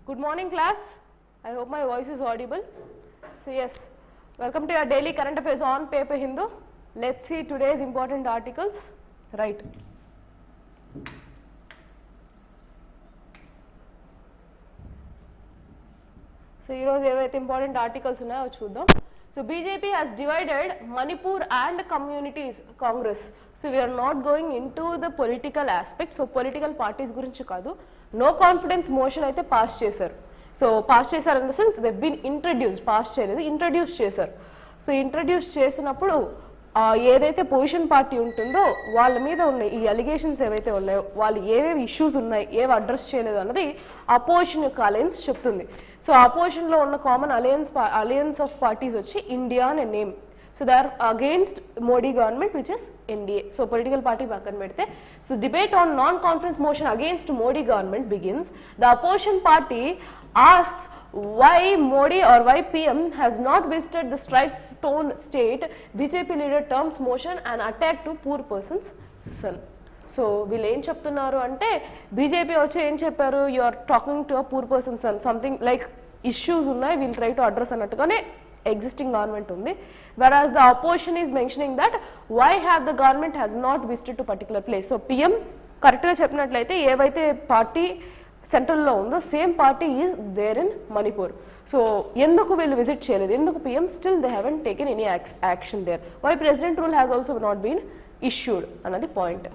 Good morning class. I hope my voice is audible. So yes, welcome to your daily current affairs on paper Hindu. Let's see today's important articles. Right. So here important articles ఉన్నాయో చూద్దాం. So BJP has divided Manipur and communities Congress. So we are not going into the political aspect. So political parties గురించి కాదు. No confidence motion అయితే pass చేశారు. So pass చేశారు in the sense they've been introduced. Pass చేయలేదు, introduce చేశారు. So introduce చేసినప్పుడు ఏదైతే position party ఉంటుందో వాళ్ళ మీద ఉన్న ఈ అలిగేషన్స్ ఏవైతే ఉన్నాయో వాళ్ళు ఏవేవి ఇష్యూస్ ఉన్నాయి ఏవి అడ్రస్ చేయలేదు అన్నది అపోజిషన్ యొక్క అలయన్స్ చెప్తుంది. సో అపోజిషన్లో ఉన్న కామన్ అలయన్స్ ఆఫ్ పార్టీస్ వచ్చి ఇండియా అనే name. So they are against Modi government which is NDA. So political party పక్కన పెడితే so debate on non conference motion against Modi government begins. The opposition party asks why Modi or why PM has not visited the strike torn state. BJP leader terms motion an attack to poor person's son. So వీళ్ళు ఏం చెప్తున్నారు అంటే BJP వచ్చి ఏం చెప్పారు, you are talking to a poor person son, something like issues ఉన్నాయి we'll try to address అన్నట్టుగానే existing government ఉంది. Whereas the opposition is mentioning that why have the government has not visited to particular place. So PM కరెక్ట్గా చెప్పినట్లయితే ఏవైతే పార్టీ సెంట్రల్లో ఉందో same party is there in Manipur. So ఎందుకు వీళ్ళు విజిట్ చేయలేదు, ఎందుకు PM still they haven't taken any action there, why president rule has also not been issued అన్నది point.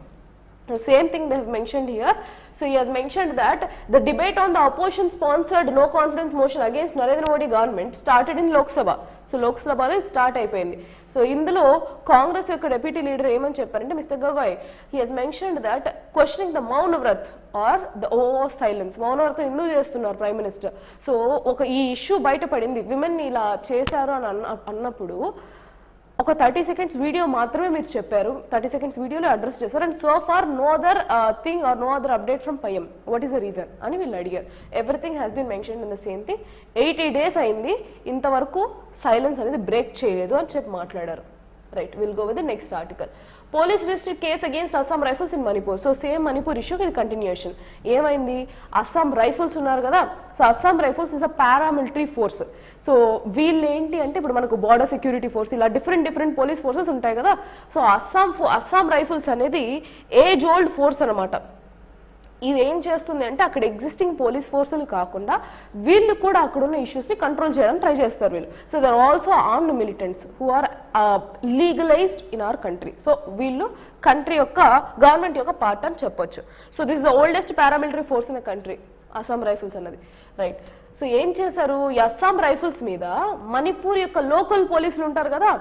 Same thing they have mentioned here. So he has mentioned that the debate on the opposition sponsored no confidence motion against Narendra Modi government started in Lok Sabha. So Lok Sabha lo start అయిపోయింది. So ఇందులో కాంగ్రెస్ యొక్క deputy leader ఏమని చెప్పారంటే mister Gogoi, he has mentioned that questioning the మౌన వ్రత్ are the oh silence, మౌన వ్రతం ఎందుకు చేస్తున్నారు ప్రైమ్ మినిస్టర్. సో ఈ ఇష్యూ బయటపడింది, విమెన్ ఇలా చేశారు అని అన్నప్పుడు ఒక 30 seconds వీడియో మాత్రమే మీరు చెప్పారు, 30 seconds వీడియోలో అడ్రస్ చేశారు. And so far no other thing or no other update from PM, what is the reason అని వీళ్ళు అడిగారు. Everything has been mention in the same thing. 80 days అయింది, ఇంతవరకు సైలెన్స్ అనేది బ్రేక్ చేయలేదు అని చెప్పి మాట్లాడారు. Right, will go with the next article. Police registered case against Assam Rifles in Manipur. So same Manipur ఇష్యూకి ఇది కంటిన్యూషన్. ఏమైంది, అస్సాం రైఫిల్స్ ఉన్నారు కదా, so Assam Rifles is a paramilitary force. So వీళ్ళు ఏంటి అంటే ఇప్పుడు మనకు బార్డర్ సెక్యూరిటీ ఫోర్స్ ఇలా డిఫరెంట్ పోలీస్ ఫోర్సెస్ ఉంటాయి కదా. సో అస్సాం రైఫిల్స్ అనేది ఏజ్ ఓల్డ్ ఫోర్స్ అనమాట. ఇది ఏం చేస్తుంది అంటే అక్కడ ఎగ్జిస్టింగ్ పోలీస్ ఫోర్సులు కాకుండా వీళ్ళు కూడా అక్కడ ఉన్న ఇష్యూస్ని కంట్రోల్ చేయడానికి ట్రై చేస్తారు వీళ్ళు. So they are also armed militants who are legalised in our country. So వీళ్ళు కంట్రీ యొక్క గవర్నమెంట్ యొక్క పార్ట్ అని చెప్పొచ్చు. So this is the oldest paramilitary force in the country, Assam Rifles అన్నది. రైట్, సో ఏం చేశారు, ఈ అస్సాం రైఫిల్స్ మీద మణిపూర్ యొక్క లోకల్ పోలీసులు ఉంటారు కదా,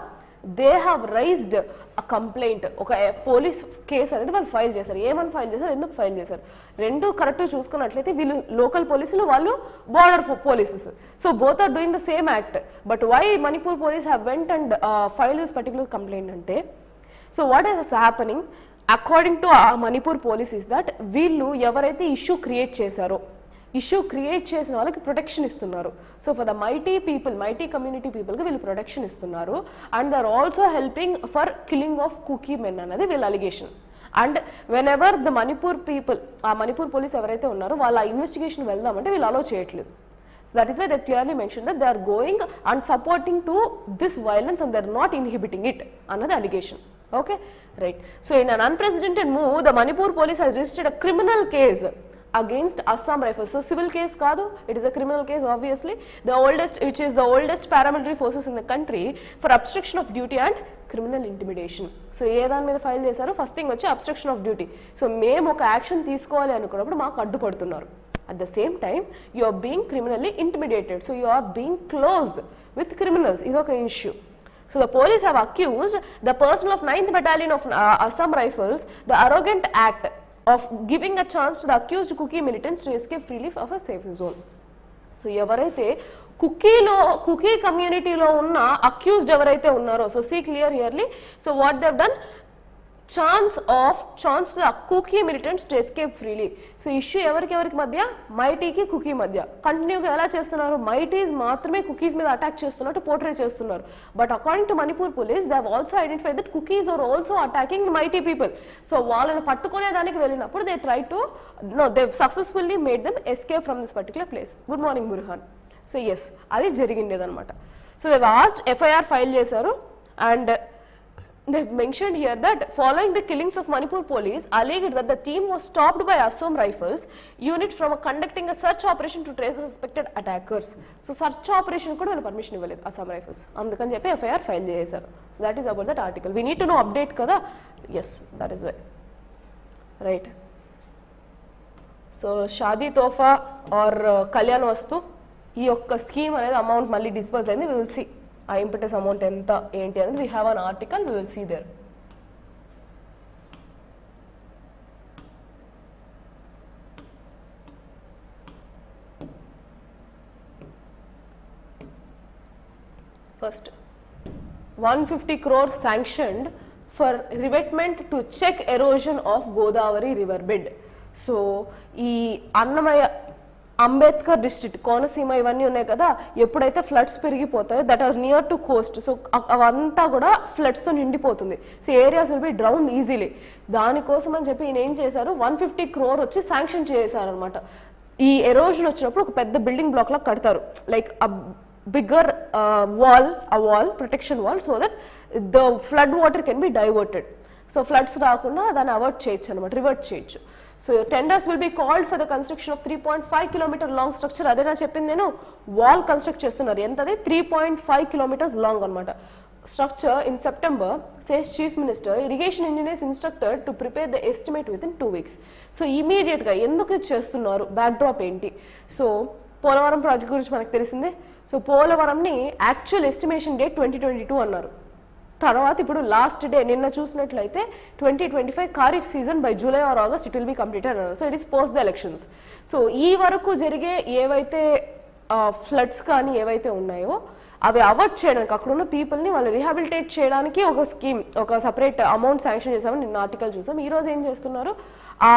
they have raised a complaint, ఒక పోలీస్ కేసు అనేది వాళ్ళు ఫైల్ చేశారు. ఏమని ఫైల్ చేశారు, ఎందుకు ఫైల్ చేశారు, రెండు కరెక్ట్గా చూసుకున్నట్లయితే వీళ్ళు లోకల్ పోలీసులు, వాళ్ళు border polices. So both are doing the same act. But why Manipur police have went and file this particular complaint అంటే, so what is happening according to Manipur police is that వీళ్ళు ఎవరైతే ఇష్యూ క్రియేట్ చేశారో, issue create చేసిన వాళ్ళకి protection ఇస్తున్నారు. So for the Meitei people, Meitei community పీపుల్కి వీళ్ళు protection ఇస్తున్నారు. And they are also helping for killing of Kuki men అన్నది వీళ్ళ allegation. And when ever the Manipur people, ఆ మణిపూర్ పోలీస్ ఎవరైతే ఉన్నారో వాళ్ళ ఇన్వెస్టిగేషన్ వెళ్దామంటే వీళ్ళు అలో చేయట్లేదు. So that is why they clearly mentioned that they are going and supporting to this violence and they are not inhibiting it, another allegation. Okay, right. So in an unprecedented move, the Manipur police has registered a criminal case against Assam Rifles. So civil case kaadu, it is a criminal case obviously, the oldest, which is the oldest paramilitary forces in the country, for obstruction of duty and criminal intimidation. So ఏ దాని మీద file చేశారు, first thing వచ్చి abstraction of duty. So మేము ఒక action తీసుకోవాలి అనుకున్నప్పుడు మాకు అడ్డుపడుతున్నారు. At the same time, you are being criminally intimidated. So you are being close with criminals. This is an issue. So the police have accused the personnel of 9th Battalion of Assam Rifles the arrogant act of giving a chance to the accused Kuki militants to escape freely of a safe zone. So ఎవరైతే కుకీ కమ్యూనిటీలో ఉన్న accused ఎవరైతే ఉన్నారో, so see clearly. So what they have done, chance the Kuki militants to escape freely. So issue ఎవరికి మధ్య, మైటీకి cookie మధ్య. కంటిన్యూగా ఎలా చేస్తున్నారు, మైటీస్ మాత్రమే కుకీస్ మీద అటాక్ చేస్తున్నట్టు పోర్ట్రే చేస్తున్నారు. But according to Manipur police they have also identified that Kukis are also attacking the Meitei people. So వాళ్ళని పట్టుకునే దానికి వెళ్ళినప్పుడు they try to they successfully made them escape from this particular place. Good morning Burhan. So yes, అది జరిగిండేదన్నమాట. So they asked, FIR file చేశారు. And they have mentioned here that following the killings of Manipur police alleged that the team was stopped by Assam Rifles unit from conducting a search operation to trace the suspected attackers. So search operation kuda vallu permission ivvaled Assam Rifles, andukani cheppi FIR file chesaru. So that is about that article. We need to know update kada. Yes, that is why, right. So Shadi Tofa or Kalyan Vastu ee yokka scheme anedi amount malli disburse ayindi. We will see ఆ impetus amount ఎంత ఏంటి అనేది. We have an article, we will see there. First 150 crores sanctioned for revetment to check erosion of Godavari river bed. So ఈ Annamayya, Ambedkar district, Konaseema ఇవన్నీ ఉన్నాయి కదా, ఎప్పుడైతే floods పెరిగిపోతాయో that are near to coast, so అవంతా కూడా ఫ్లడ్స్తో నిండిపోతుంది. సో areas will be drown easily. దానికోసం అని చెప్పి ఈయన ఏం చేశారు, 150 crore వచ్చి శాంక్షన్ చేశారనమాట. ఈ ఎరోజన్ వచ్చినప్పుడు ఒక పెద్ద బిల్డింగ్ బ్లాక్ లా కడతారు, like bigger wall protection wall, so that the flood water can be diverted. So floods రాకుండా దాన్ని అవాయిడ్ చేయొచ్చు అనమాట, రివర్ట్ చేయొచ్చు. So tenders will be called for the construction of 3.5 kilometer long structure. అదే నా చెప్పింది నేను, వాల్ కన్స్ట్రక్ట్ చేస్తున్నారు. ఎంతది, 3.5 kilometers లాంగ్ అనమాట. Structure in September, says chief minister. Irrigation engineers instructed to prepare the estimate with in 2 weeks. So ఇమీడియట్గా ఎందుకు చేస్తున్నారు, బ్యాక్ డ్రాప్ ఏంటి. సో పోలవరం ప్రాజెక్ట్ గురించి మనకు తెలిసిందే. సో పోలవరంని యాక్చువల్ ఎస్టిమేషన్ డేట్ 2022 అన్నారు. తర్వాత ఇప్పుడు లాస్ట్ డే నిన్న చూసినట్లయితే 2025 kharif season by July or August it will be completed అన్నారు. So it is post the elections. So ఈ వరకు జరిగే ఏవైతే ఫ్లడ్స్ కానీ ఏవైతే ఉన్నాయో అవి అవాయిడ్ చేయడానికి, అక్కడ ఉన్న పీపుల్ని వాళ్ళు రీహాబిలిటేట్ చేయడానికి ఒక స్కీమ్, ఒక సపరేట్ అమౌంట్ శాంక్షన్ చేసామని నిన్న ఆర్టికల్ చూసాం. ఈరోజు ఏం చేస్తున్నారు, ఆ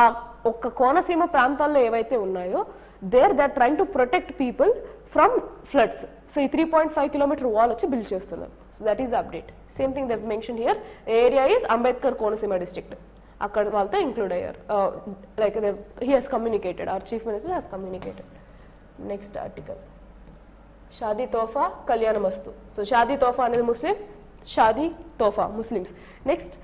ఒక్క కోనసీమ ప్రాంతాల్లో ఏవైతే ఉన్నాయో they are trying to protect people from floods. So ఈ 3.5 kilometer వాల్ వచ్చి బిల్డ్ చేస్తున్నారు. So that is the update. Same thing they mention here, area is Ambedkar Konaseema district. అక్కడ వాళ్ళతో ఇంక్లూడ్ అయ్యారు. Like he he's communicated, our chief minister he's communicated. Next article, Shaadi Tohfa Kalyanamasthu. So Shaadi Tohfa అనేది Muslim, Shaadi Tohfa Muslims. Next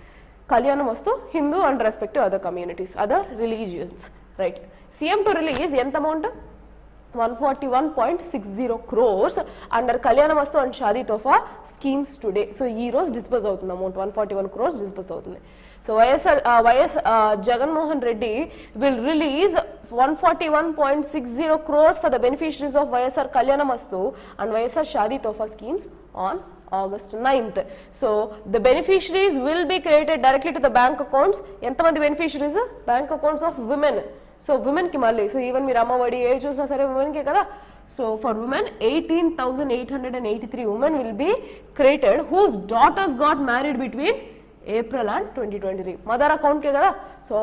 Kalyanamasthu Hindu and respective other communities, other religions, right. CM to release ఎంత amount, 141.60 crores under Kalyana and Shadi Tofa schemes today. So ee rose disburse avutundi amount 141 crores disburse avutundi. So YS Jagan Mohan Reddy will release 141.60 crores for the beneficiaries of YSR Kalyana and YSR Shadi Tofa schemes on August 9th. So the beneficiaries will be credited directly to the bank accounts. Enta mandi beneficiaries, bank accounts of women. So ఉమెన్కి మళ్ళీ, so even మీరు అమ్మఒడి ఏ చూసినా సరే ఉమెన్కే కదా. So for women 18,883 women will be created whose daughters got married between April and 2023. Mother అకౌంట్కే కదా. So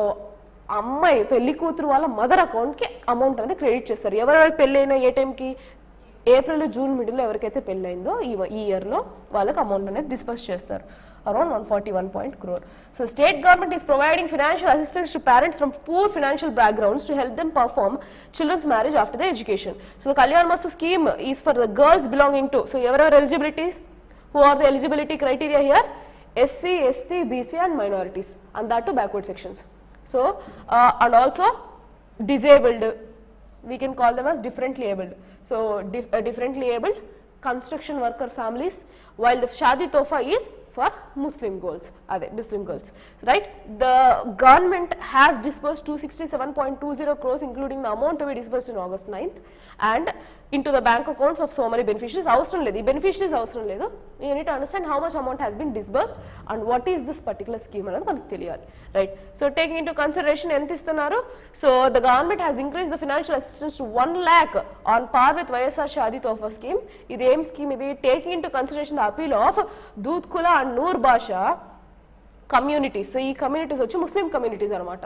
అమ్మాయి పెళ్లి కూతురు వాళ్ళ మదర్ అకౌంట్కి అమౌంట్ అనేది క్రెడిట్ చేస్తారు. ఎవరెవరికి పెళ్ళి అయినా ఏ టైంకి, ఏప్రిల్ జూన్ మిడిల్లో ఎవరికైతే పెళ్ళి అయిందో ఈ ఇయర్లో వాళ్ళకి అమౌంట్ అనేది డిస్పర్స్ చేస్తారు. Around 141 crore. So state government is providing financial assistance to parents from poor financial backgrounds to help them perform children's marriage after their education. So the Kalyan Mastu scheme is for the girls belonging to, so whatever eligibilities, who are the eligibility criteria here, SC, ST, BC and minorities, and that to backward sections. So and also disabled, we can call them as differently abled. So differently abled construction worker families, while the Shadi Tofa is for Muslim girls, right. The government has disbursed 267.20 crores including the amount to be disbursed in August 9th and into the bank accounts of so many beneficiaries. Avasram ledu, beneficiaries avasram ledu. You need to understand how much amount has been disbursed and what is this particular scheme anadu manaku teliyali, right. So taking into consideration ent istunaru, so the government has increased the financial assistance to 1 lakh on par with YSR Shadi Tofa scheme. Idi em scheme idi, taking into consideration the appeal of Dudkula and Noor Basha, communities. So ఈ communities వచ్చి ముస్లిం communities అనమాట.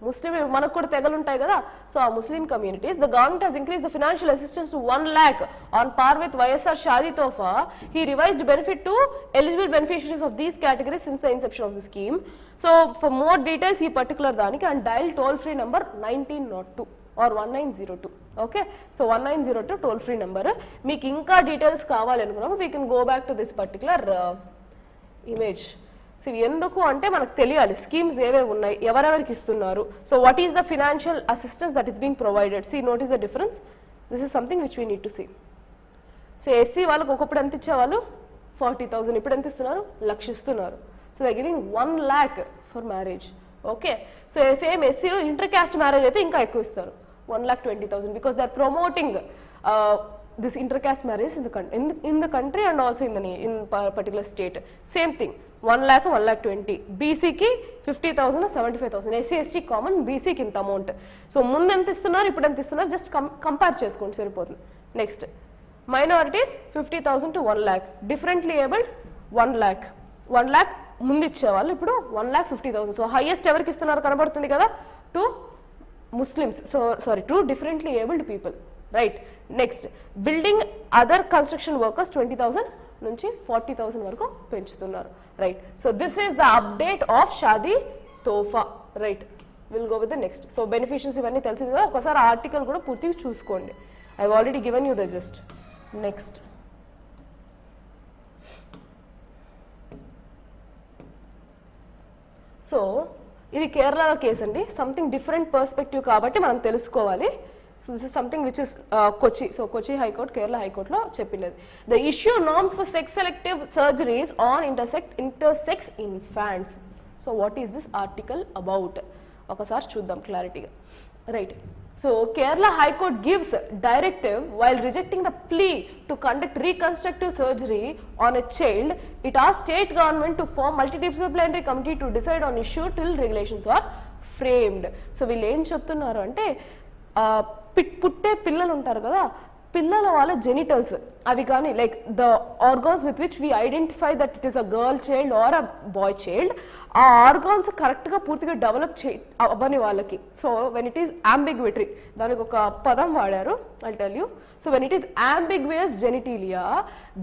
ముస్లిం మనకు కూడా తెగలు ఉంటాయి కదా, so ఆ Muslim communities. The government has increased the financial assistance to 1 lakh on par with YSR Shadi Tofa. He revised benefit to eligible beneficiaries of these categories since the inception of the scheme. So for more details ఈ particular దానికి and dial toll free number 1902 or 1902. Okay, so 1902 toll free number. మీకు ఇంకా details కావాలి అనుకున్నప్పుడు we can go back to this particular image. So ఎందుకు అంటే మనకు తెలియాలి స్కీమ్స్ ఏవేవి ఉన్నాయి, ఎవరెవరికి ఇస్తున్నారు. So what is the financial assistance that is being provided. See notice the difference. This is something which we need to see. So SC వాళ్ళకి ఒకప్పుడు ఎంత ఇచ్చేవాళ్ళు 40,000, ఇప్పుడు ఎంత ఇస్తున్నారు, 1,00,000 ఇస్తున్నారు. So they giving 1 lakh for marriage. Okay, so same ఎస్సీలో inter caste marriage అయితే ఇంకా ఎక్కువ ఇస్తారు, 1,20,000, because they are promoting this intercaste marriage in the country and also in particular state. Same thing, 1 lakh 1,20,000. BC ki 50,000 or 75,000. SC ST common, BC ki inta amount. So mundu enta istunnaru ippudu enta istunnaru just compare chesukondi saripotundi. Next, minorities 50,000 to 1 lakh. Differently abled 1 lakh. 1 lakh mundu ichchevallu ippudu 1,50,000. So highest evariki istunnaru kanapadutundi kada, to Muslims, so sorry, to differently abled people, right? Next, building other construction workers 20,000 నుంచి 40,000 వరకు పెంచుతున్నారు, right? So this is the update of Shadi Tofa, right? We'll go with the next. So beneficiaries ఇవన్నీ తెలిసింది కదా, ఒకసారి article కూడా పూర్తిగా చూసుకోండి. I've already given you the gist. Next, so ఇది కేరళలో కేసు అండి, సంథింగ్ డిఫరెంట్ పర్స్పెక్టివ్ కాబట్టి మనం తెలుసుకోవాలి. So this is something which is Kochi. So Kochi high court, Kerala హైకోర్టులో చెప్పినది. The issue norms for sex selective surgeries on intersects infants. So what is this article about, ఒకసారి చూద్దాం క్లారిటీగా, right? So Kerala High Court gives directive while rejecting the plea to conduct reconstructive surgery on a child. It asks state government to form multidisciplinary committee to decide on issue till regulations are framed. So వీళ్ళు ఏం చెప్తున్నారు అంటే పుట్టే పిల్లలు ఉంటారు కదా, పిల్లల వాళ్ళ జెనిటల్స్ అవి కానీ like the organs with which we identify that it is a girl child or a boy child, ఆ ఆర్గాన్స్ కరెక్ట్గా పూర్తిగా డెవలప్ అవ్వని వాళ్ళకి. So when it is ambiguity, దానికి ఒక పదం వాడారు, I tell you. So when it is ambiguous genitalia,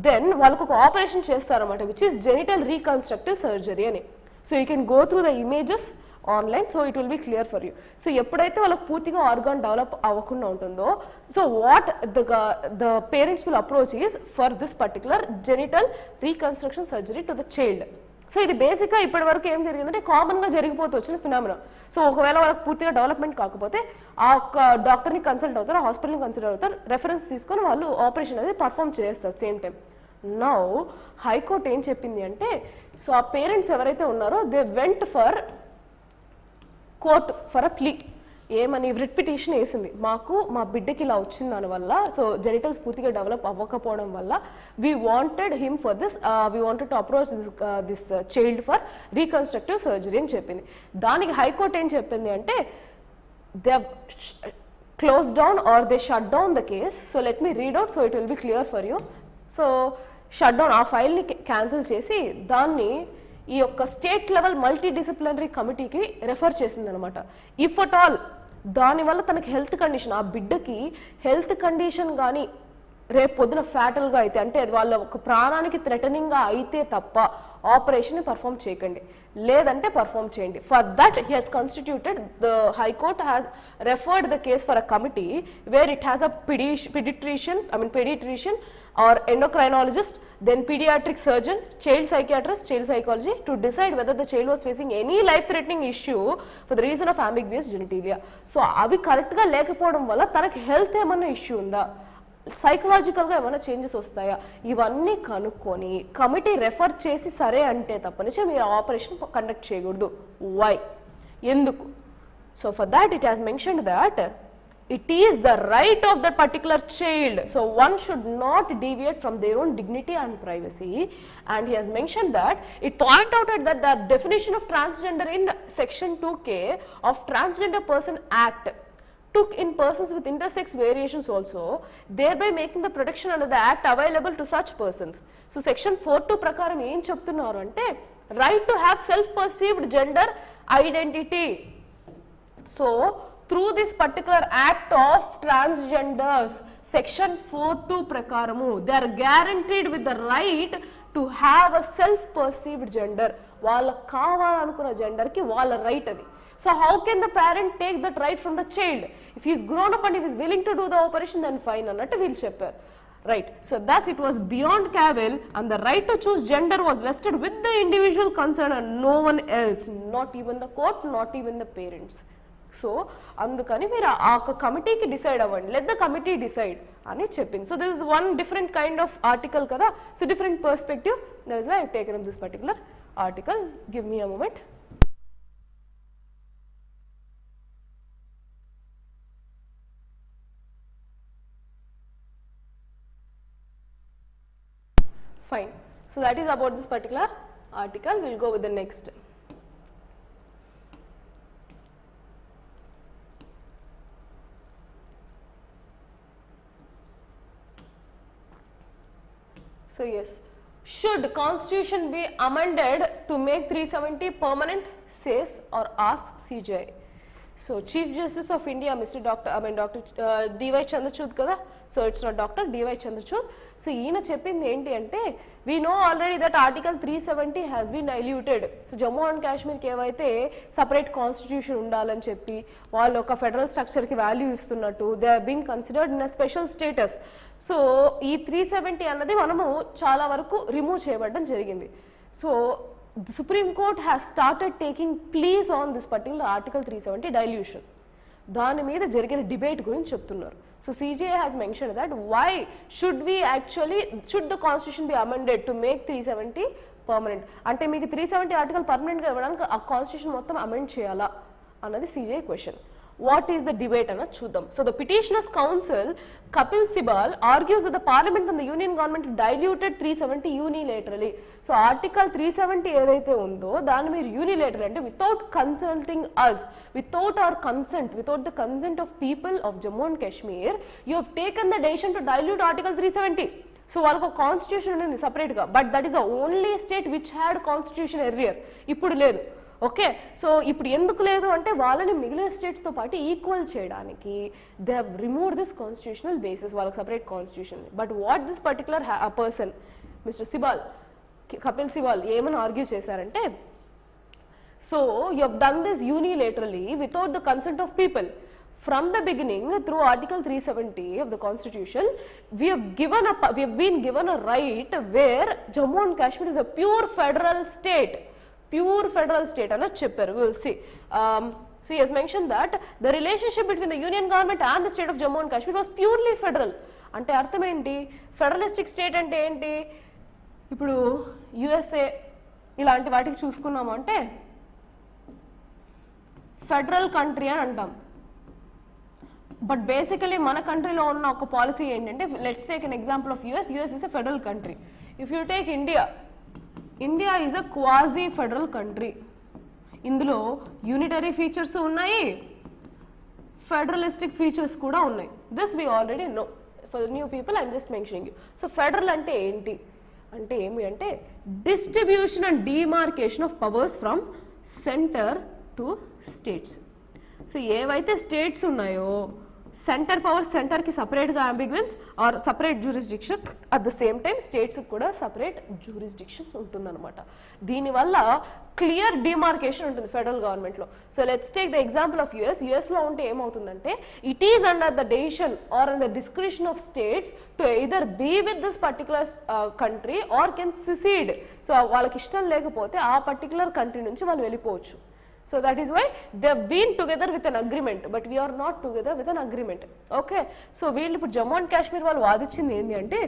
then వాళ్ళకు ఒక ఆపరేషన్ చేస్తారన్నమాట which is genital reconstructive surgery అని. So you can go through the images online, so it will be clear for you. So ఎప్పుడైతే వాళ్ళకి పూర్తిగా organ develop అవ్వకుండా ఉంటుందో, so what the parents will approach is for this particular genital reconstruction surgery to the child. So ఇది బేసిక్గా ఇప్పటి వరకు ఏం జరిగిందంటే కామన్గా జరిగిపోతూ వచ్చిన ఫినామినా. సో ఒకవేళ వాళ్ళకి పూర్తిగా డెవలప్మెంట్ కాకపోతే ఆ ఒక్క డాక్టర్ని కన్సల్ట్ అవుతారు, హాస్పిటల్ని కన్సల్ట్ అవుతారు, రెఫరెన్స్ తీసుకొని వాళ్ళు ఆపరేషన్ అనేది పర్ఫామ్ చేస్తారు సేమ్ టైం. నౌ హైకోర్టు ఏం చెప్పింది అంటే, సో ఆ పేరెంట్స్ ఎవరైతే ఉన్నారో they went for court for a plea. ఏమని రిట్ పిటిషన్ వేసింది, మాకు మా బిడ్డకి ఇలా వచ్చింది దానివల్ల, సో జెనిటల్స్ పూర్తిగా డెవలప్ అవ్వకపోవడం వల్ల we wanted him for this, we wanted to approach this child for reconstructive surgery అని చెప్పింది. దానికి హైకోర్టు ఏం చెప్పింది అంటే, they have close down are they shut down the case. So let me read out, so it will be clear for you. So shut down, ఆ ఫైల్ని cancel చేసి దాన్ని ఈ యొక్క స్టేట్ లెవెల్ మల్టీ డిసిప్లినరీ కమిటీకి రెఫర్ చేసింది అనమాట. If at all దానివల్ల తనకి హెల్త్ కండిషన్, ఆ బిడ్డకి హెల్త్ కండిషన్ కానీ రేపు పొద్దున ఫ్యాటల్గా అయితే, అంటే వాళ్ళ ఒక ప్రాణానికి థ్రెటనింగ్గా అయితే తప్ప ఆపరేషన్ పర్ఫామ్ చేయకండి, లేదంటే పర్ఫామ్ చేయండి. For that he has constituted, the high court has referred the case for a committee where it has a pediatrician or endocrinologist, then pediatric surgeon, child psychiatrist, child psychology, to decide whether the child was facing any life-threatening issue for the reason of ambiguous genitalia. So అవి కరెక్ట్గా లేకపోవడం వల్ల తనకి health ఏమన్నా issue ఉందా, సైకలాజికల్గా ఏమైనా changes వస్తాయా, ఇవన్నీ కనుక్కొని కమిటీ రెఫర్ చేసి సరే అంటే తప్పనిచ్చి మీరు ఆపరేషన్ కండక్ట్ చేయకూడదు. వై, ఎందుకు? So for that it has mentioned that it is the right of that particular child, so one should not deviate from their own dignity and privacy. And he has mentioned that it point out that the definition of transgender in section 2k of Transgender Person Act took in persons with intersex variations also, thereby making the protection under the act available to such persons. So section 4.2 ప్రకారం ఏం చెప్తున్నారు అంటే, right to have self-perceived gender identity. So through this particular act of transgenders, section 4(2) prakaramu, they are guaranteed with the right to have a self-perceived gender. వాళ్ళకి కావాలనుకున్న gender కి వాళ్ళ right అది. So how can the parent take that right from the child? If he is grown up and if he is willing to do the operation, then fine అన్నట్టు వీళ్ళు చెప్పారు. Right. So thus it was beyond cavil, and the right to choose gender was vested with the individual concerned and no one else, not even the court, not even the parents. So అందుకని మీరు ఆ కమిటీకి decide అవ్వండి, let the committee decide అని చెప్పింది. So this is one different kind of article కదా, so different perspective, that is why I have taken up this particular article. Give me a moment. Fine. So that is about this particular article. We will go with the next. So yes, should constitution be amended to make 370 permanent, says or asks CJI. So Chief Justice of India, Mr. Dr. D.Y. Chandrachud kada, so it's not Dr. D.Y. Chandrachud. So ఈయన చెప్పింది ఏంటి అంటే, we know already that article 370 has been diluted. So Jammu and కాశ్మీర్కి ఏవైతే separate constitution ఉండాలని చెప్పి వాళ్ళు ఒక ఫెడరల్ స్ట్రక్చర్కి వాల్యూ ఇస్తున్నట్టు, they are being considered in a special status. So ఈ 370 అన్నది మనము చాలా వరకు రిమూవ్ చేయబడడం జరిగింది. So the Supreme Court has started taking pleas on this particular article 370 dilution. దాని మీద జరిగిన డిబేట్ గురించి చెప్తున్నారు. So CJI has mentioned that why should the constitution be amended to make 370 permanent? అంటే మీకు 370 ఆర్టికల్ పర్మనెంట్ గా ఇవ్వడానికి ఆ కాన్స్టిట్యూషన్ మొత్తం అమెండ్ చేయాలా అన్నది CJI question. What is the debate అన్నది చూద్దాం. So the petitioners counsel Kapil Sibal argues that the parliament and the union government diluted 370 unilaterally. So article 370 ఏదైతే ఉందో దాన్ని మీరు unilateral అంటే without consulting us, without our consent, without the consent of people of Jammu and Kashmir, you have taken the decision to dilute article 370. So వాళ్ళకు constitution ఉంది separate గా, but that is the only state which had constitution earlier, ఇప్పుడు లేదు. Okay, so ఇప్పుడు ఎందుకు లేదు అంటే వాళ్ళని మిగిలిన స్టేట్స్తో పాటు ఈక్వల్ చేయడానికి they have removed this constitutional basis, వాళ్ళకి separate constitution. But what this particular person mister Sibal, Kapil Sibal ఏమని ఆర్గ్యూ చేశారంటే, so you have done this unilaterally without the consent of people. From the beginning, through Article 370 of the Constitution, we have been given a right where Jammu and Kashmir is a pure federal state. Pure federal state and a chipper, we will see. So he has mentioned that the relationship between the union government and the state of Jammu and Kashmir was purely federal. అంటే అర్థం ఏంటి, ఫెడరలిస్టిక్ state అంటే ఏంటి, ఇప్పుడు USA ఇలాంటి వాటికి చూసుకున్నాము అంటే ఫెడరల్ కంట్రీ అని అంటాం. బట్ బేసికలీ మన కంట్రీలో ఉన్న ఒక పాలసీ ఏంటంటే, let's take an example of US is a federal country. If you take India is a quasi federal country. ఇందులో యూనిటరీ ఫీచర్స్ ఉన్నాయి, ఫెడరలిస్టిక్ ఫీచర్స్ కూడా ఉన్నాయి. This we already know. For the new people I'm just mentioning you. So federal అంటే ఏంటి అంటే ఏమి అంటే distribution and demarcation of powers from centre to states. So ఏవైతే స్టేట్స్ ఉన్నాయో సెంటర్ పవర్ సెంటర్కి సపరేట్గా ambivalence or separate jurisdiction, at the same time స్టేట్స్కి కూడా సపరేట్ జ్యూరిస్డిక్షన్స్ ఉంటుందన్నమాట. దీనివల్ల క్లియర్ డిమార్కేషన్ ఉంటుంది ఫెడరల్ గవర్నమెంట్లో. So let's take the example of యుఎస్లో ఉంటే ఏమవుతుందంటే, it is under the decision or under the discretion of states to either be with this particular country or can secede. So వాళ్ళకి ఇష్టం లేకపోతే ఆ particular country నుంచి వాళ్ళు వెళ్ళిపోవచ్చు. So that is why they have been together with an agreement, but we are not together with an agreement. Okay, so వీళ్ళు ఇప్పుడు Jammu and Kashmir వాళ్ళు వాదించింది ఏంటి అంటే,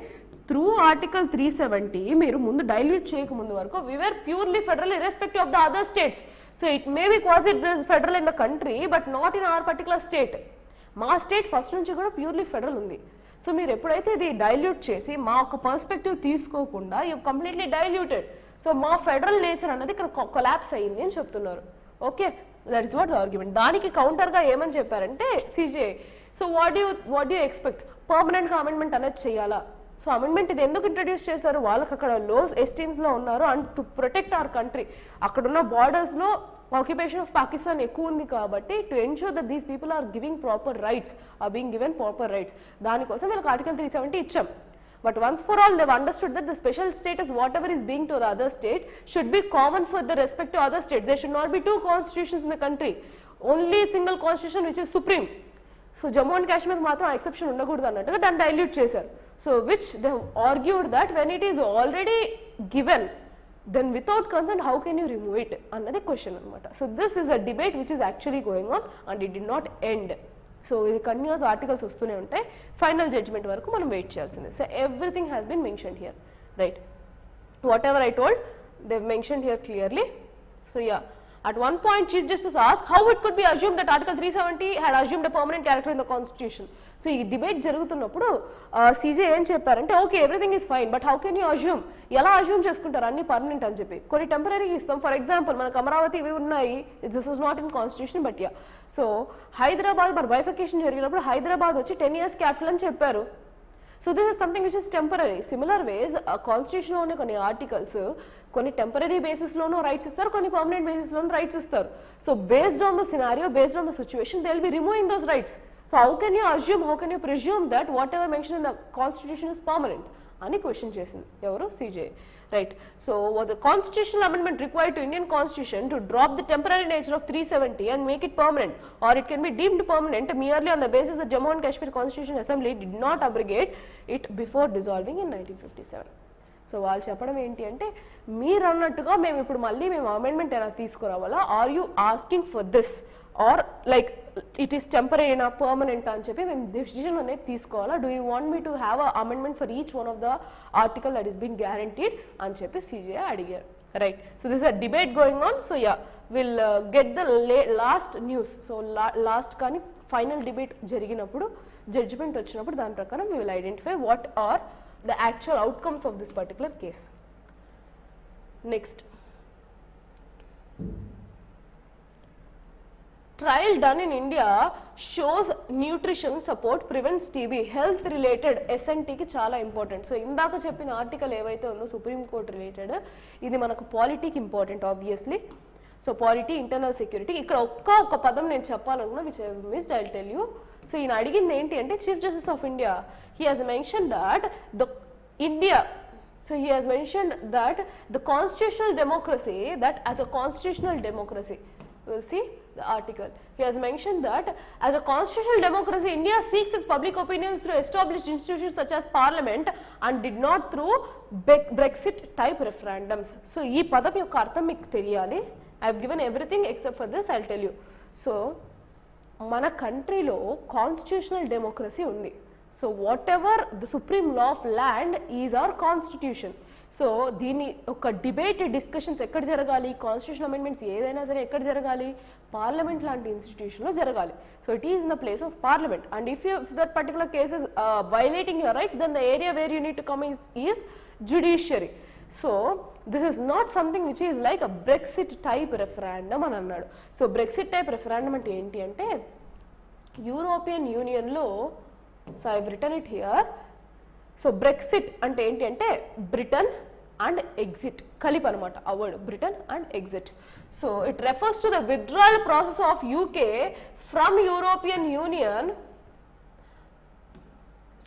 త్రూ ఆర్టికల్ 370 మీరు ముందు డైల్యూట్ చేయకముందు వరకు we were purely federal irrespective of the other states. So it may be quasi federal in the country but not in our particular state. మా స్టేట్ ఫస్ట్ నుంచి కూడా ప్యూర్లీ ఫెడరల్ ఉంది. So మీరు ఎప్పుడైతే ఇది డైల్యూట్ చేసి మా ఒక పర్స్పెక్టివ్ తీసుకోకుండా యూ కంప్లీట్లీ డైల్యూటెడ్. సో మా ఫెడరల్ నేచర్ అన్నది ఇక్కడ కొలాప్స్ అయ్యింది అని చెప్తున్నారు. Okay, that is what the argument. దానికి కౌంటర్గా ఏమని చెప్పారంటే CJI, so what you expect, పర్మనెంట్గా అమెండ్మెంట్ అనేది చేయాలా సో అమెండ్మెంట్ ఇది ఎందుకు ఇంట్రడ్యూస్ చేశారు, వాళ్ళకి అక్కడ లో ఎస్టీమ్స్లో ఉన్నారు and to protect our country, అక్కడున్న బార్డర్స్లో ఆక్యుపేషన్ ఆఫ్ పాకిస్తాన్ ఎక్కువ ఉంది కాబట్టి to ensure that these people are giving proper rights, are being given proper rights, దానికోసం వీళ్ళకి ఆర్టికల్ 370 ఇచ్చాం. But once for all, they've understood that the special status, whatever is being to the other state, should be common for the respect to other states. There should not be two constitutions in the country. Only single constitution which is supreme. So Jammu and Kashmir మాత్రం exception ఉండకూడదు అన్నట్టుగా దాన్ని dilute చేశారు. So which they have argued that when it is already given, then without consent how can you remove it అన్నది question అనమాట. So this is a debate which is actually going on and it did not end. So ఇది continues articles వస్తూనే ఉంటాయి, final judgment వరకు మనం wait చేయాల్సిందే. So everything has been mentioned here, right? Whatever I told they mentioned here clearly. So yeah, at one point Chief Justice asked how it could be assumed that Article 370 had assumed a permanent character in the Constitution. So ఈ debate జరుగుతున్నప్పుడు CJ ఏం చెప్పారంటే okay everything is fine but how can you assume, ఎలా assume చేసుకుంటారు అన్ని permanent అని చెప్పి, కొన్ని టెంపరీ ఇస్తాం. ఫర్ ఎగ్జాంపుల్ మనకు అమరావతి ఇవి ఉన్నాయి, this is not in constitution but yeah. So Hyderabad మరి బైఫికేషన్ జరిగినప్పుడు హైదరాబాద్ వచ్చి 10 years క్యాపిటల్ అని చెప్పారు. So this is something which is temporary. Similar ways కాన్స్టిట్యూషన్లోనే కొన్ని ఆర్టికల్స్ కొన్ని టెంపరీ బేసిస్లోనూ రైట్స్ ఇస్తారు, కొన్ని పర్మనెంట్ బేసిస్లోనూ రైట్స్ ఇస్తారు. So based on the scenario, based on the situation, they will be removing those rights. So how can you assume, how can you presume that whatever mentioned in the constitution is permanent? Ani question chesinది evaru CJ, right? So was a constitutional amendment required to Indian constitution to drop the temporary nature of 370 and make it permanent, or it can be deemed permanent merely on the basis that Jammu and Kashmir Constitutional Assembly did not abrogate it before dissolving in 1957. So వాళ్ళు చెప్పడం ఏంటి అంటే మీరు అన్నట్టుగా మేము ఇప్పుడు మళ్ళీ మేము అమెండ్మెంట్ ఎలా తీసుకురావాలా, are you asking for this or like it is temporary అయినా పర్మనెంట్ అని చెప్పి మేము డిసిజన్ అనేది తీసుకోవాలా, do you want me to have a amendment for each one of the article that is being guaranteed అని చెప్పి సీజీఐ అడిగారు, right? So this a debate going on. So yeah, will get the last news. So last కానీ final debate జరిగినప్పుడు judgement వచ్చినప్పుడు దాని ప్రకారం we will identify what are the actual outcomes of this particular case. Next, trial done in India shows nutrition support prevents TB, health related SNT ki chaala important. So indaka cheppina article evaithe undo Supreme Court related, idi manaku polity ki important obviously. So polity, internal security, ikkada okka padam nenu cheppalanukunna which I missed, I'll tell you. So in అడిగింది ఏంటి అంటే Chief Justice of India, he has mentioned that he has mentioned that the constitutional democracy, that as a constitutional democracy, we'll see the article, he has mentioned that as a constitutional democracy India seeks its public opinions through established institutions such as parliament and did not through Brexit type referendums. So ee padam yokka artham meeku teliyali, I have given everything except for this, I'll tell you. So మన కంట్రీలో constitutional democracy ఉంది. So what ever the supreme law of land is our constitution. So దీని ఒక debate discussions ఎక్కడ జరగాలి, constitution amendments ఏదైనా సరే ఎక్కడ జరగాలి, పార్లమెంట్ లాంటి ఇన్స్టిట్యూషన్లో జరగాలి. So it is in the place of parliament and if that particular case is violating your rights then the area where you need to come is judiciary. So this is not something which is like a Brexit type referendum అని అన్నాడు. So Brexit type referendum అంటే ఏంటి అంటే European యూనియన్లో, so I have written it here. So Brexit అంటే ఏంటి అంటే Britain and exit కలిపి అనమాట ఆ word, Britain and exit. So it refers to the withdrawal process of UK from European union.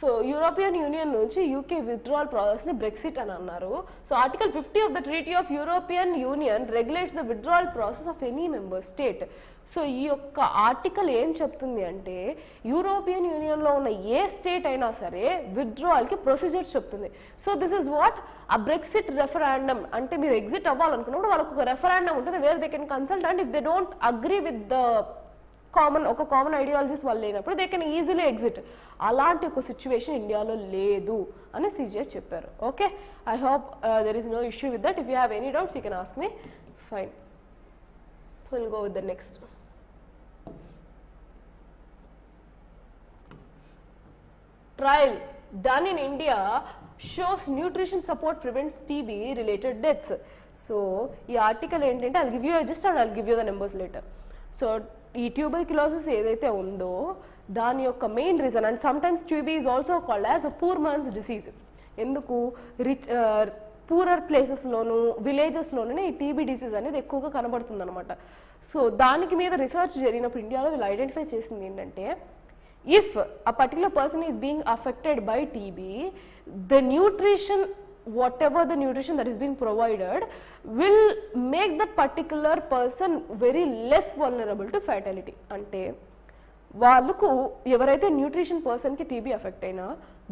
So European union నుంచి UK withdrawal ప్రాసెస్ని Brexit అని అన్నారు. So article 50 of the treaty of European union regulates the withdrawal process of any member state. So ఈ యొక్క article ఏం చెప్తుంది అంటే European యూనియన్లో ఉన్న ఏ స్టేట్ అయినా సరే విత్డ్రావల్కి ప్రొసీజర్స్ చెప్తుంది. సో దిస్ ఇస్ వాట్ ఆ బ్రెక్సిట్ రెఫరాండమ్ అంటే మీరు ఎగ్జిట్ అవ్వాలనుకున్నప్పుడు వాళ్ళకు ఒక రెఫరాండమ్ ఉంటుంది where they can consult and if they don't agree with the common ideologies వాళ్ళు లేనప్పుడు దే కెన్ ఈజీలీ ఎగ్జిట్. అలాంటి ఒక సిచ్యువేషన్ ఇండియాలో లేదు అని సీజీఐ చెప్పారు. Okay, I hope there is no issue with that. If you have any doubts you can ask me. Fine, will go with the next. Trial done in India shows nutrition support prevents TB related deaths. So ఈ article ఏంటంటే I'll give you just and I'll give you the numbers later. So ఈ tuberculosis ఏదైతే ఉందో దాని యొక్క main reason, and sometimes TB is also called as a poor man's disease. ఎందుకు rich poorer ప్లేసెస్లోను విలేజెస్లోనే ఈ టీబీ డిసీజ్ అనేది ఎక్కువగా కనబడుతుంది అనమాట. సో దానికి మీద రీసెర్చ్ జరిగినప్పుడు ఇండియాలో వీళ్ళు ఐడెంటిఫై చేసింది ఏంటంటే, if a particular person is being affected by TB, the nutrition, whatever the nutrition that is being provided will make that particular person very less vulnerable to fatality. అంటే వాళ్ళకు ఎవరైతే న్యూట్రిషన్ పర్సన్కి TB affect అయినా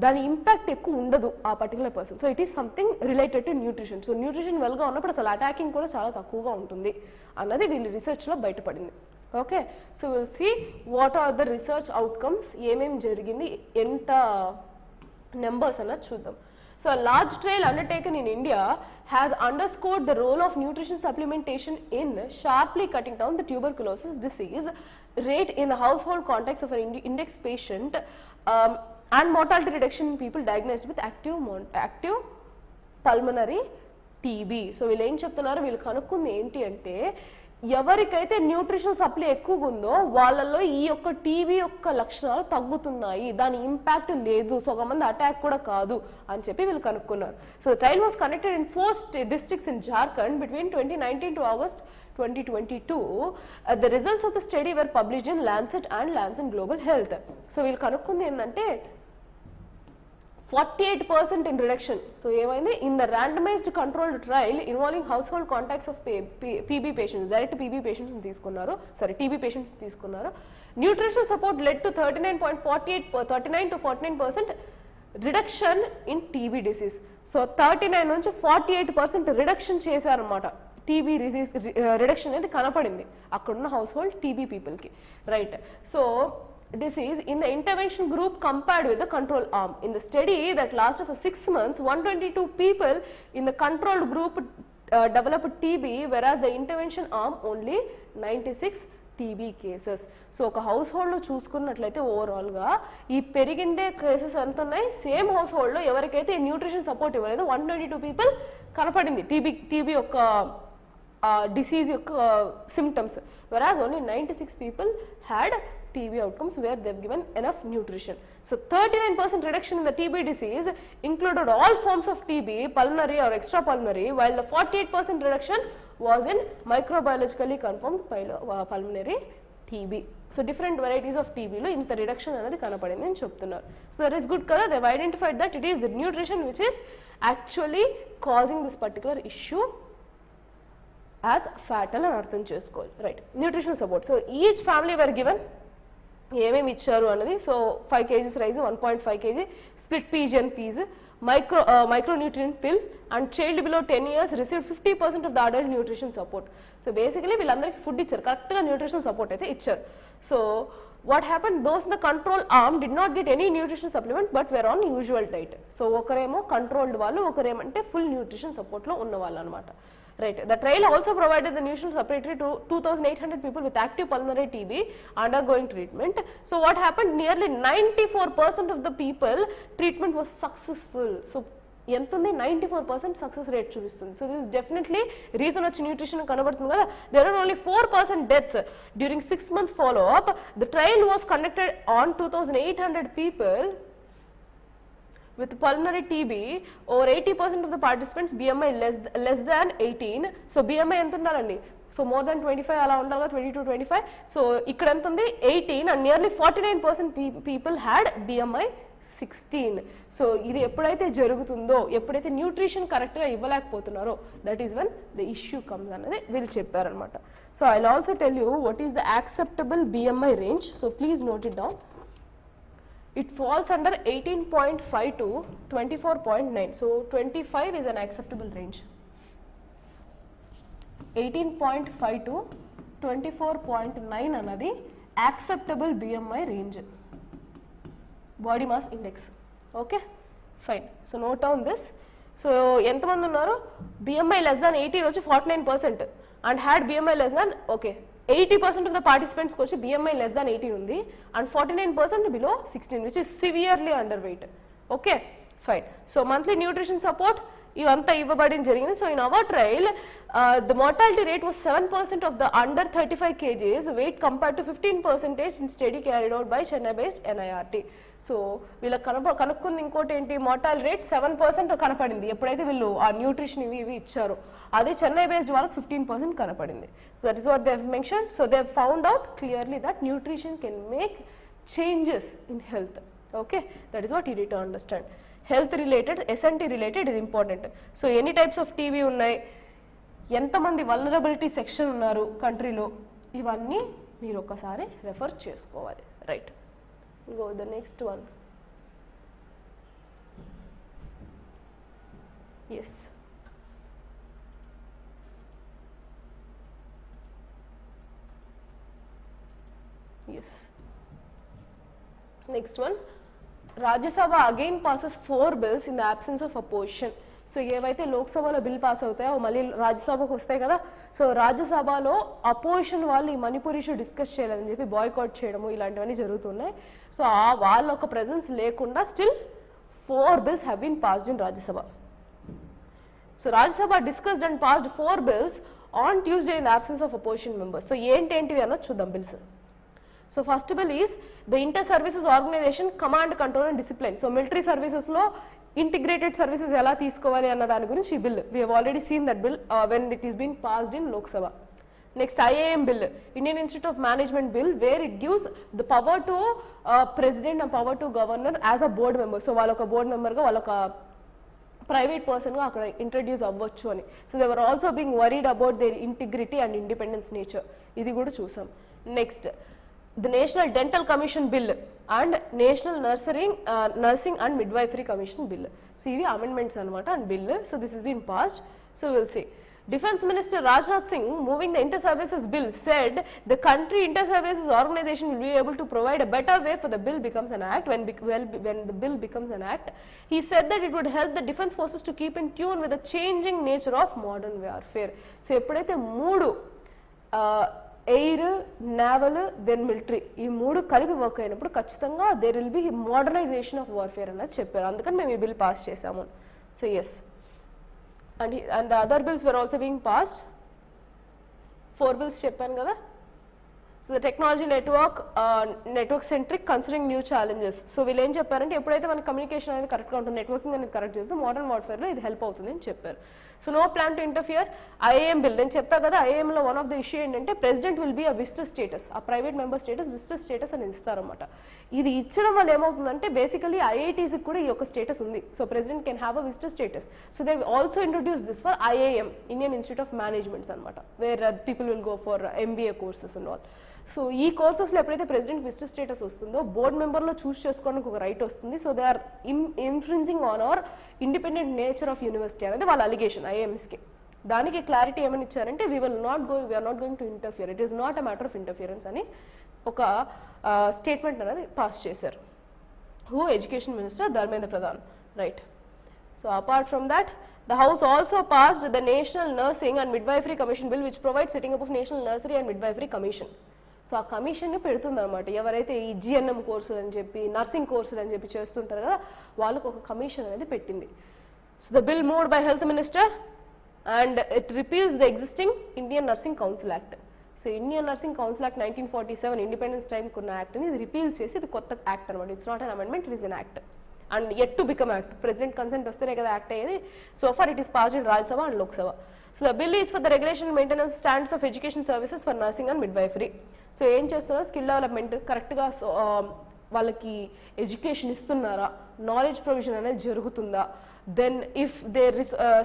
దాని impact ఎక్కువ ఉండదు ఆ particular person. So it is something related to nutrition. So nutrition వెల్గా ఉన్నప్పుడు అసలు అటాకింగ్ కూడా చాలా తక్కువగా ఉంటుంది అన్నది వీళ్ళ రీసెర్చ్లో బయటపడింది. Okay, so will see what are the research outcomes, ఏమేమి జరిగింది, ఎంత నెంబర్స్ అన్నది చూద్దాం. So a large trial undertaken in India has underscored the role of nutrition supplementation in sharply cutting down the tuberculosis disease rate in the household context of an index patient and mortality reduction in people diagnosed with active pulmonary TB. So వీళ్ళు ఏం చెప్తున్నారు, వీళ్ళు కనుక్కుంది ఏంటి అంటే, ఎవరికైతే nutrition supply ఎక్కువగా ఉందో వాళ్ళల్లో ఈ యొక్క టీబీ యొక్క లక్షణాలు తగ్గుతున్నాయి, దాని ఇంపాక్ట్ లేదు, సగమంది అటాక్ కూడా కాదు అని చెప్పి వీళ్ళు కనుక్కున్నారు. So the trial was conducted in 4 districts in Jharkhand between 2019 to August 2022. The results of the study were published in Lancet and Lancet Global Health. So వీళ్ళు కనుక్కుంది ఏంటంటే 48% in reduction. So ఏమైంది, in the randomized controlled trial involving household contacts of PB patients, direct PB patients తీసుకున్నారు, TB patients తీసుకున్నారు. Nutritional support led to 39 to 49% reduction in TB disease. So 39 నుంచి 48% reduction చేశారన్నమాట. TB disease reduction అనేది కనపడింది అక్కడున్న house hold TB పీపుల్కి, right. So disease in the intervention group compared with the control arm. In the study that lasted for 6 months, 122 people in the controlled group developed TB, whereas the intervention arm only 96 TB cases. So ఒక house హోల్డ్లో చూసుకున్నట్లయితే ఓవరాల్గా ఈ పెరిగిండే cases ఎంత ఉన్నాయి, same house హోల్డ్లో ఎవరికైతే nutrition support ఇవ్వలేదు 122 people కనపడింది TB యొక్క డిసీజ్ యొక్క symptoms, whereas only 96 people had TB outcomes where they've given enough nutrition. So 39% reduction in the TB disease included all forms of TB, pulmonary or extrapulmonary, while the 48% reduction was in microbiologically confirmed pulmonary TB. So different varieties of TB lo inta reduction anadi kanapadindi ani cheptunnaru. So that is good kada, they have identified that it is the nutrition which is actually causing this particular issue as fatal అని అర్థం చేసుకోవాలి, right. Nutritional support, so each family were given ఏమేమి ఇచ్చారు అన్నది. So 5 kgs rice, 1.5 kg split peas and peas, micronutrient pill, and child below 10 years receive 50% of the adult nutrition support. So basically వీళ్ళందరికీ food ఇచ్చారు, కరెక్ట్గా nutrition support అయితే ఇచ్చారు. So what happened, those in the control arm did not get any nutrition supplement but were on usual diet. So ఒకరేమో controlled వాళ్ళు, ఒకరేమంటే full nutrition సపోర్ట్లో ఉన్న వాళ్ళు అనమాట, right. The trial also provided the nutrition support to 2,800 people with active pulmonary TB undergoing treatment. So what happened, nearly 94% of the people treatment was successful. So ఎంత ఉంది, 94% success rate చూపిస్తుంది. So this definitely reason వచ్చి nutrition కనబడుతుంది కదా. There are only 4% deaths during 6 month follow up. The trial was conducted on 2,800 people with pulmonary TB. Over 80% of the participants BMI less than 18. So BMI ఎంత ఉండాలండి, so more than 25 అలా ఉండాలి కదా, 22-25. So ఇక్కడ ఎంత ఉంది, 18, and nearly 49% people had BMI 16. So ఇది ఎప్పుడైతే జరుగుతుందో, ఎప్పుడైతే న్యూట్రిషన్ కరెక్ట్గా ఇవ్వలేకపోతున్నారో, that is one the issue comes అన్నది వీళ్ళు చెప్పారనమాట. So I will also tell you what is the acceptable BMI range. So please note it down. It falls under 18.5 to 24.9. So 25 is an acceptable range. 18.5 to 24.9 anadi acceptable BMI range, body mass index. Okay, fine. So note down this. So ఎంతమంది ఉన్నారు, BMI less than 18 వచ్చి 49% and had BMI less than, okay, 80% of the participants kochi BMI less than 18 undi and 49% below 16, which is severely underweight. Okay, fine. So monthly nutrition support ఇవంతా ఇవ్వబడి జరిగింది. So in our trial the mortality rate was 7% of the under 35 kgs weight compared to 15% in study carried out by Chennai based NIRT. So వీళ్ళకి కనుక్కుంది ఇంకోటి ఏంటి, mortality rate 7% కనపడింది ఎప్పుడైతే వీళ్ళు ఆ nutrition ఇవి ఇచ్చారో. అదే చెన్నై బేస్డ్ వాళ్ళకి 15% కనపడింది. So that is what they have mention. So they have found out clearly that nutrition can make changes in health. Okay, that is what you need to understand. Health related, SNT related ఇది important. So ఎన్ని types of TB ఉన్నాయి, ఎంతమంది vulnerability section ఉన్నారు కంట్రీలో, ఇవన్నీ మీరు ఒకసారి refer చేసుకోవాలి. Right, go the next one. Yes, yes. Next one, Rajya Sabha again passes 4 bills in the absence of opposition. So ఏవైతే లోక్సభలో బిల్ పాస్ అవుతాయో మళ్ళీ రాజ్యసభకు వస్తాయి కదా. సో రాజ్యసభలో అపోజిషన్ వాళ్ళు ఈ మణిపూర్ ఇష్యూ డిస్కస్ చేయాలని చెప్పి బాయ్కాట్ చేయడము ఇలాంటివన్నీ జరుగుతున్నాయి. సో వాళ్ళ ఒక ప్రెజెన్స్ లేకుండా still 4 bills have been passed in Rajya Sabha. So Rajya Sabha discussed and passed 4 bills on Tuesday in the absence of opposition members. So ఏంటేంటివి అన్నది చూద్దాం bills. So first bill is the inter services organisation command, control and discipline. So military సర్వీసెస్లో integrated services ఎలా తీసుకోవాలి అన్న దాని గురించి ఈ bill. We have already seen that bill when it is been passed in Lok Sabha. Next IAM bill, Indian institute of management bill, where it gives the power to president and power to governor as a board member. So వాళ్ళొక board మెంబర్గా వాళ్ళొక private పర్సన్గా అక్కడ introduce అవ్వచ్చు అని. So they were also being worried about their integrity and independence nature. ఇది కూడా చూసాం. Next the National Dental Commission Bill and National Nursing and Midwifery Commission Bill. So ivi amendments anamata and bill. So this has been passed. So we'll see. Defense Minister Rajnath Singh, moving the Inter-Services Bill, said the country Inter-Services Organization will be able to provide a better way for the bill becomes an act. When the bill becomes an act, he said that it would help the defense forces to keep in tune with the changing nature of modern warfare. So eppudaithe moodu air, naval, then military, ఈ 3 కలిపి work అయినప్పుడు ఖచ్చితంగా there will be modernization of warfare అన్నది చెప్పారు. అందుకని మేము ఈ bill pass చేసాము. So yes, and the other bills were also being passed. 4 bills చెప్పాను కదా. So the technology network centric considering new challenges. So వీళ్ళు ఏం చెప్పారంటే ఎప్పుడైతే మన కమ్యూనికేషన్ అనేది కరెక్ట్గా ఉంటుంది, నెట్వర్కింగ్ అనేది కరెక్ట్ చేస్తే మోడర్న్ వార్ఫేర్లో ఇది హెల్ప్ అవుతుంది అని చెప్పారు. So no plan to interfere. IAM bill నేను చెప్పా కదా, ఐఏఎంలో వన్ ఆఫ్ ద ఇష్యూ ఏంటంటే president will be a visitor status, ఆ private member status visitor status అనేది ఇస్తారన్నమాట. ఇది ఇచ్చడం వల్ల ఏమవుతుందంటే బేసికలీ ఐఐటీస్కి కూడా ఈ యొక్క స్టేటస్ ఉంది. So president can have a visitor status. So they also introduce this for IAM, Indian institute of managements అనమాట, where people will go for MBA courses and all. So ఈ కోర్సెస్లో ఎప్పుడైతే ప్రెసిడెంట్ విజిటర్ స్టేటస్ వస్తుందో board మెంబర్లో choose చేసుకోవడానికి ఒక right వస్తుంది. So they are infringing on our independent nature of university అనేది వాళ్ళ అలిగేషన్ ఐఏఎంస్కి. దానికి క్లారిటీ ఏమని ఇచ్చారంటే we are not going to interfere, it is not a matter of interference అని ఒక స్టేట్మెంట్ అనేది పాస్ చేశారు. Who? Education minister Dharmendra Pradhan. Right. So apart from that, the house also passed the National Nursing and Midwifery Commission bill, which provides setting up of National Nursery and Midwifery Commission. So ఆ కమిషన్ని పెడుతుంది అనమాట. ఎవరైతే ఈ GNM కోర్సులు అని చెప్పి nursing కోర్సులు అని చెప్పి చేస్తుంటారు కదా, వాళ్ళకు ఒక కమిషన్ అనేది పెట్టింది. So the bill moved by health minister and it repeals the existing Indian nursing council act. So Indian nursing council act 1947 independence టైంకి ఉన్న యాక్ట్ని ఇది రిపీల్ చేసి ఇది కొత్త యాక్ట్ అనమాట. It's not an amendment, it is an act and yet to become act. President consent వస్తేనే కదా act అయ్యేది. So for it is passed in Rajya Sabha and Lok Sabha. So the bill is for the regulation and maintenance standards of education services for nursing and midwifery. So ఏం చేస్తున్నారు, skill development కరెక్ట్గా వాళ్ళకి education ఇస్తున్నారా, knowledge provision అనేది జరుగుతుందా, then if their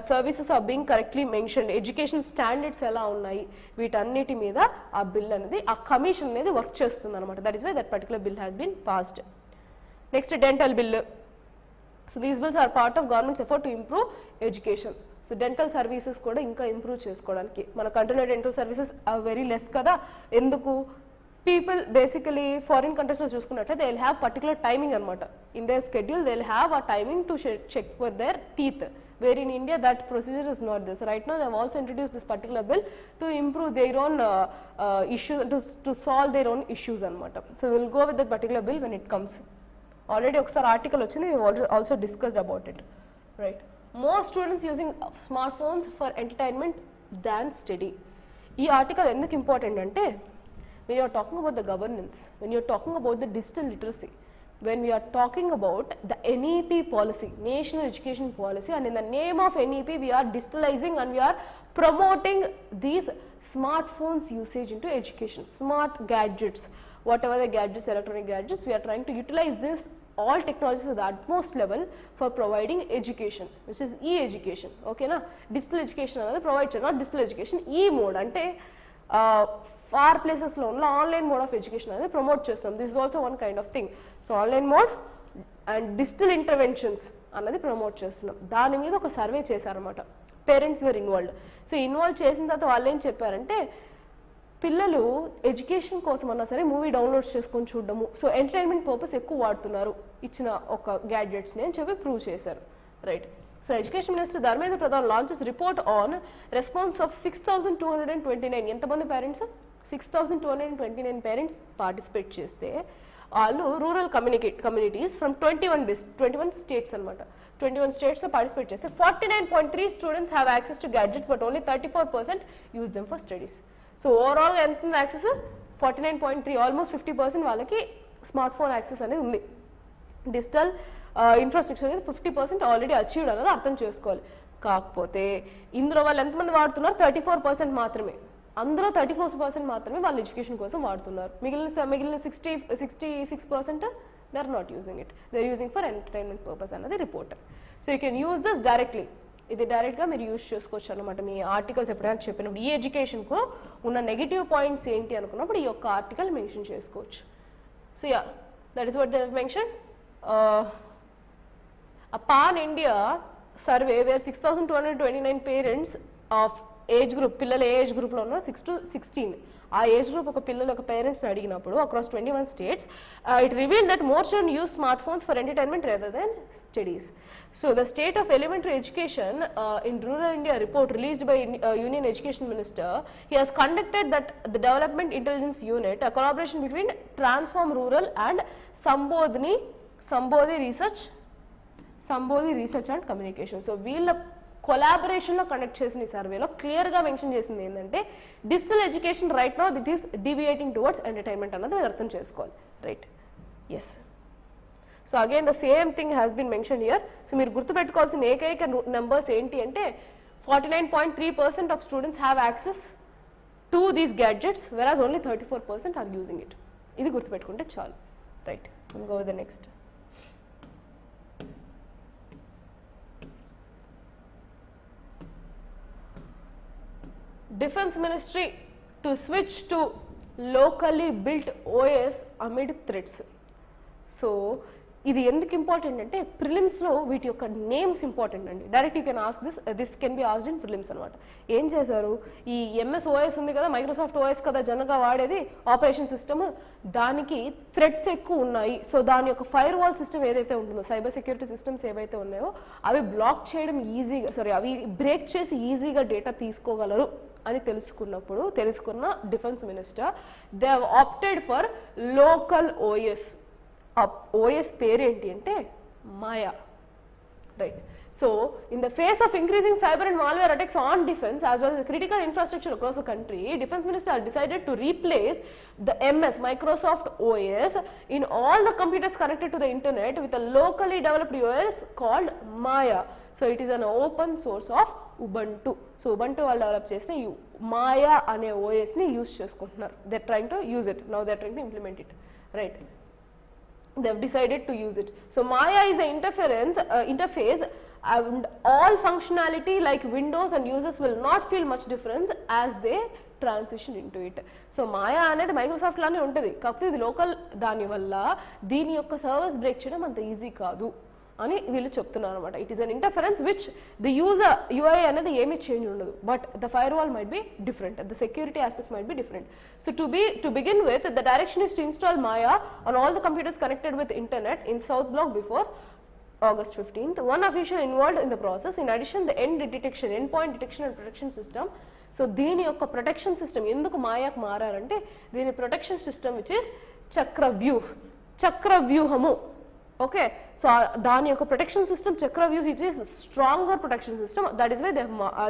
services are being correctly mentioned, education standards ఎలా ఉన్నాయి, వీటన్నిటి మీద ఆ బిల్ అనేది ఆ కమిషన్ అనేది వర్క్ చేస్తుంది అనమాట. That is why that particular bill has been passed. Next dental bill. So these bills are part of government's effort to improve education. So dental services కూడా ఇంకా ఇంప్రూవ్ చేసుకోవడానికి మన కంట్రీలో డెంటల్ సర్వీసెస్ వెరీ లెస్ కదా. ఎందుకు? People basically foreign కంట్రీస్లో చూసుకున్నట్లయితే they will have particular timing అనమాట. In their schedule they will have a timing to check with their teeth. Where in India that procedure is not this. Right now they have also introduced this particular bill to improve their own issues, to solve their own issues anamata. So we will go with that particular bill when it comes. Already ఒకసారి article వచ్చింది, we have also discussed about it. Right. more students using smartphones for entertainment than study. ఈ article ఎందుకు important అంటే when you are talking about the governance, when you are talking about the digital literacy, when we are talking about the NEP policy, National Education Policy, and in the name of NEP we are digitalizing and we are promoting these smartphones usage into education, smart gadgets, whatever the gadgets, electronic gadgets, we are trying to utilize this all technologies at the utmost level for providing education, which is e-education. Okay na, digital education another provide, not digital education, e-mode ante far places lo ఉన్న online mode of education అనేది promote చేస్తాం. This is also one kind of thing. So online mode and digital interventions అన్నది promote చేస్తున్నాం. దాని మీద ఒక survey చేశారన్నమాట. Parents wear involved. So involve చేసిన తర్వాత వాళ్ళు ఏం చెప్పారంటే పిల్లలు ఎడ్యుకేషన్ కోసం అన్నా సరే మూవీ డౌన్లోడ్స్ చేసుకొని చూడడము, సో ఎంటర్టైన్మెంట్ పర్పస్ ఎక్కువ వాడుతున్నారు ఇచ్చిన ఒక గ్యాడ్జెట్స్ని అని చెప్పి ప్రూవ్ చేశారు. Right. So education minister Dharmendra Pradhan launches report on response of 6,229. ఎంతమంది పేరెంట్స్? 6,229 పేరెంట్స్ పార్టిసిపేట్ చేస్తే వాళ్ళు రూరల్ కమ్యూనిటీస్ ఫ్రమ్ 21 స్టేట్స్ అనమాట. 21 స్టేట్స్లో పార్టిసిపేట్ చేస్తే 49.3 students have access to gadgets but only 34% use them for studies. So ఓవరాల్గా ఎంత ఉంది యాక్సెస్? 49.3, ఆల్మోస్ట్ 50% వాళ్ళకి స్మార్ట్ ఫోన్ యాక్సెస్ అనేది ఉంది. డిజిటల్ ఇన్ఫ్రాస్ట్రక్చర్ అనేది 50% ఆల్రెడీ అచీవ్డ్ అనేది అర్థం చేసుకోవాలి. కాకపోతే ఇందులో వాళ్ళు ఎంతమంది వాడుతున్నారు? 34% మాత్రమే. అందులో 34% మాత్రమే వాళ్ళు ఎడ్యుకేషన్ కోసం వాడుతున్నారు. మిగిలిన 66% they are not using it, they are using for entertainment purpose అన్నది report. So you can use this directly. ఇది డైరెక్ట్గా మీరు యూజ్ చేసుకోవచ్చు అనమాట. మీ ఆర్టికల్స్ ఎప్పుడైనా చెప్పినప్పుడు ఈ ఎడ్యుకేషన్కు ఉన్న నెగిటివ్ పాయింట్స్ ఏంటి అనుకున్నప్పుడు ఈ యొక్క ఆర్టికల్ మెన్షన్ చేసుకోవచ్చు. So yeah, that is what they have mention. A pan-India survey where 6,229 parents of age group, పిల్లల ఏ ఏజ్ గ్రూప్లో ఉన్నారు? 6 to 16. ఆ ఏజ్ గ్రూప్ ఒక పిల్లలు ఒక పేరెంట్స్ని అడిగినప్పుడు across 21 states it revealed that more children use smart phones for entertainment rather than studies. So the state of elementary education in rural India report released by union education minister, he has conducted that the development intelligence unit, a collaboration between Transform Rural and Sambodhi research and communication. So వీళ్ళ కొలాబరేషన్లో conduct చేసిన ఈ సర్వేలో క్లియర్గా mention చేసింది ఏంటంటే digital education right now that is deviating towards entertainment అన్నది మీరు అర్థం చేసుకోవాలి. Right. Yes. So again the same thing has been mention here. So మీరు గుర్తుపెట్టుకోవాల్సిన ఏకైక నెంబర్స్ ఏంటి అంటే 49.3% of students have access to these gadgets whereas only 34% are using it. ఇది గుర్తుపెట్టుకుంటే చాలు. Right. Go with the next. Defense Ministry to switch to locally built OS amid threats. So ఇది ఎందుకు ఇంపార్టెంట్ అంటే ప్రిలిమ్స్లో వీటి యొక్క నేమ్స్ ఇంపార్టెంట్ అండి. Direct you can ask this can be asked in prelims అనమాట. ఏం చేశారు? ఈ MS OS ఉంది కదా, మైక్రోసాఫ్ట్ OS కదా జనగా వాడేది ఆపరేషన్ సిస్టమ్, దానికి థ్రెట్స్ ఎక్కువ ఉన్నాయి. సో దాని యొక్క ఫైర్ వాల్ సిస్టమ్ ఏదైతే ఉంటుందో, సైబర్ సెక్యూరిటీ సిస్టమ్స్ ఏవైతే ఉన్నాయో అవి బ్లాక్ చేయడం ఈజీగా, అవి బ్రేక్ చేసి ఈజీగా డేటా తీసుకోగలరు అని తెలుసుకున్న defence minister they have opted for local OS. OS పేరేంటి అంటే Maya. Right. So in the face of increasing cyber and malware attacks on defense as well as critical infrastructure across the country, defense minister has decided to replace the MS Microsoft OS in all the computers connected to the internet with a locally developed OS called Maya. So it is an open source of Ubuntu. So Ubuntu వాళ్ళు develop చేసిన ఈ మాయా అనే ఓఎస్ని use చేసుకుంటున్నారు. They are trying to use it. Now they are trying to implement it. Right. They have decided to use it. So Maya is the interface and all functionality like Windows and users will not feel much difference as they transition into it. So Maya అనేది Microsoft లానే ఉంటుంది, కాకపోతే ఇది local. దానివల్ల దీని యొక్క servers break చేయడం అంత ఈజీ కాదు అని వీళ్ళు చెప్తున్నారు అనమాట. It is an interference which the user UI అనేది ఏమీ చేంజ్ ఉండదు, but the fire wall might be different, the security aspects might be different. So to begin with the direction is to install Maya on all the computers connected with internet in South Block before August 15th. One official involved in the process. In addition, the endpoint detection and protection system. So దీని యొక్క protection system ఎందుకు మాయాకు మారారంటే దీని protection system which is చక్రవ్యూహము. Okay, so దాని యొక్క protection system Chakravyuha it is stronger protection system. That is why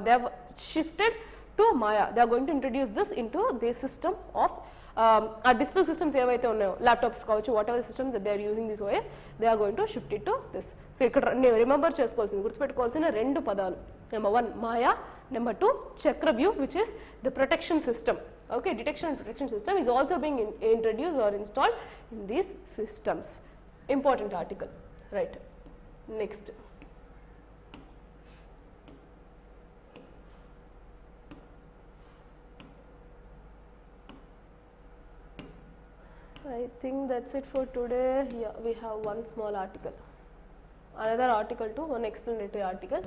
they have shifted to Maya. They are going to introduce this into the system of uh digital systems ఏవైతే ఉన్నాయో laptops కావచ్చు, whatever systems they are using this OS, they are going to shift it to this. So ఇక్కడ నేను remember చేసుకోవాల్సింది, గుర్తుపెట్టుకోవాల్సిన 2 పదాలు. Number 1 Maya, number 2 Chakravyuha which is the protection system. Okay, detection and protection system is also being introduced or installed in these systems. Important article, right? Next, I think that's it for today. Yeah, we have one small article, another article too, one explanatory article.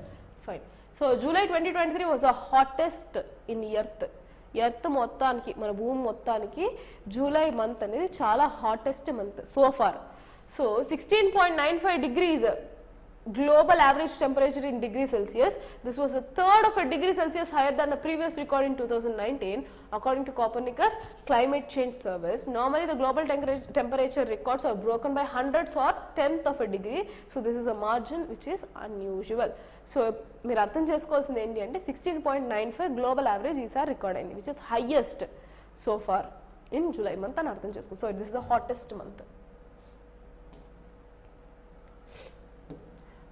Fine. So July 2023 was the hottest in earth మొత్తానికి, మన భూమి మొత్తానికి July month అనేది చాలా hottest month so far. So 16.95 degrees global average temperature in degree Celsius. This was a third of a degree Celsius higher than the previous record in 2019 according to Copernicus Climate Change Service. Normally the global temperature records are broken by hundredths or tenth of a degree. So this is a margin which is unusual. So మీరు అర్థం చేసుకోవాల్సింది ఏంటి అంటే 16.95 global average ఈసారి record అయింది, which is highest so far in July month అని అర్థం చేసుకో. So this is the hottest month.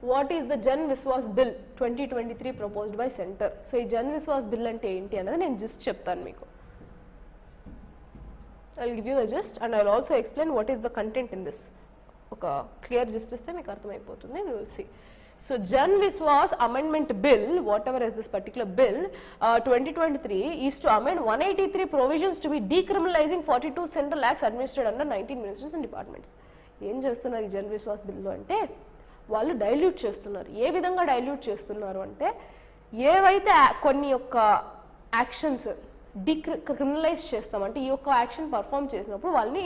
What is the Jan Viswas Bill 2023 proposed by Center? So ఈ Jan Viswas Bill అంటే ఏంటి అనేది నేను జస్ట్ చెప్తాను మీకు. I'll give you the gist and I'll also explain what is the content in this. ఒక clear gist ఇస్తే మీకు అర్థమైపోతుంది. We will see. So Jan Viswas Amendment Bill, whatever is this particular bill, 2023 is to amend 183 provisions to be decriminalizing 42 central acts administered under 19 ministries and departments. ఏం చేస్తున్నారు ఈ Jan Viswas Bill లో అంటే వాళ్ళు dilute చేస్తున్నారు. ఏ విధంగా dilute చేస్తున్నారు అంటే ఏవైతే కొన్ని యొక్క యాక్షన్స్ క్రిమినలైజ్ చేస్తామంటే ఈ యొక్క యాక్షన్ పర్ఫామ్ చేసినప్పుడు వాళ్ళని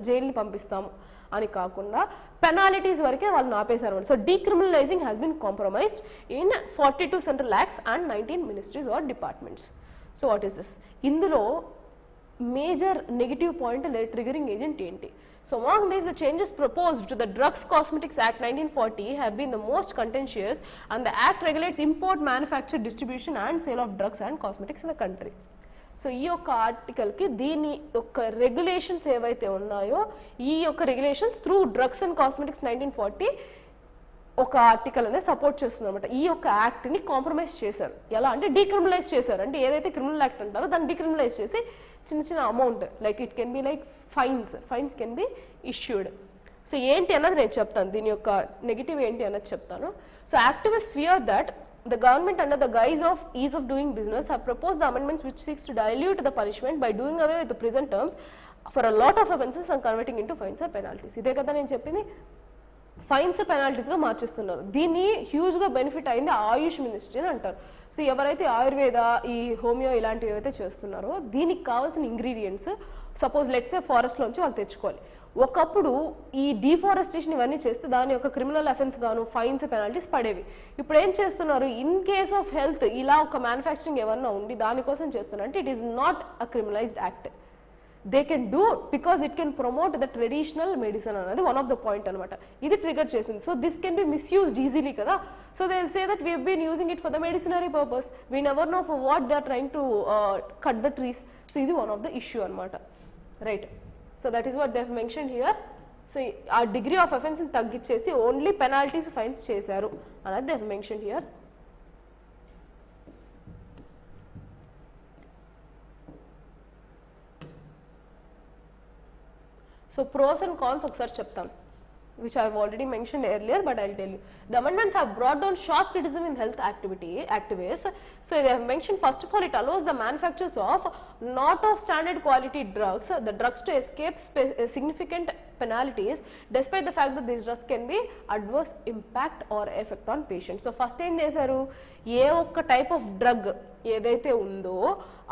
జైలుని పంపిస్తాము అని కాకుండా పెనాలిటీస్ వరకే వాళ్ళని ఆపేశారు. So decriminalising has been compromised in 42 central acts and 19 ministries or departments. So what is this? ఇందులో మేజర్ నెగిటివ్ పాయింట్ లేదా ట్రిగరింగ్ ఏజెంట్ ఏంటి? So among these, the changes proposed to the Drugs Cosmetics Act 1940 have been the most contentious, and the act regulates import, manufacture, distribution and sale of drugs and cosmetics in the country. So ఈ యొక్క article కి దీని యొక్క regulations ఏవైతే ఉన్నాయో ఈ యొక్క regulations through drugs and cosmetics 1940 ఒక ఆర్టికల్ అనేది సపోర్ట్ చేస్తుంది అనమాట. ఈ యొక్క యాక్ట్ ని కాంప్రమైజ్ చేశారు. ఎలా అంటే డీక్రిమినలైజ్ చేశారు. అంటే ఏదైతే క్రిమినల్ యాక్ట్ అంటారో దాన్ని డీక్రిమినలైజ్ చేసి చిన్న amount like it can be like fines can be issued. So ఏంటి అన్నది నేను చెప్తాను, దీని యొక్క నెగిటివ్ ఏంటి అన్నది చెప్తాను. So activist fear that the government under the guise of ease of doing business have proposed the amendments which seeks to dilute the punishment by doing away with the prison terms for a lot of offences and converting into fines or penalties. ఇదే కదా నేను చెప్పింది, fines పెనాల్టీస్గా మార్చేస్తున్నారు. దీన్ని హ్యూజ్గా benefit అయింది ఆయుష్ ministry అని అంటారు. So ఎవరైతే ఆయుర్వేద ఈ హోమియో ఇలాంటివి ఏవైతే చేస్తున్నారో దీనికి కావాల్సిన ఇంగ్రీడియంట్స్ సపోజ్ లెట్సే ఫారెస్ట్లోంచి వాళ్ళు తెచ్చుకోవాలి. ఒకప్పుడు ఈ డిఫారెస్టేషన్ ఇవన్నీ చేస్తే దాని యొక్క క్రిమినల్ అఫెన్స్ గాను ఫైన్స్ పెనాల్టీస్ పడేవి. ఇప్పుడు ఏం చేస్తున్నారు, ఇన్ కేస్ ఆఫ్ హెల్త్ ఇలా ఒక మ్యానుఫ్యాక్చరింగ్ ఏమన్నా ఉండి దానికోసం చేస్తున్నారు అంటే it is not a criminalised act. They can do because it can promote the traditional medicine అనేది వన్ ఆఫ్ ద పాయింట్ అనమాట. ఇది ట్రిగర్ చేసింది. So this can be misused easily కదా. So they will say that we have been using it for the medicinal purpose, we never know for what they are trying to cut the trees. So ఇది one of the issue అనమాట, right? So that is what they have mentioned here. So our degree of offence in తగ్గించేసి only penalties fines చేశారు అనేది they have mentioned here. So pros and cons ఒకసారి చెప్తాం, which I have already mentioned earlier, but I will tell you. The amendments have brought down sharp criticism in health activists. So they have mentioned, first of all, it allows the manufacturers of not of standard quality drugs, the drugs to escape significant penalties despite the fact that these drugs can be adverse impact or effect on patients. So first ఏం చేశారు, ఏ ఒక్క type of drug ఏదైతే ఉందో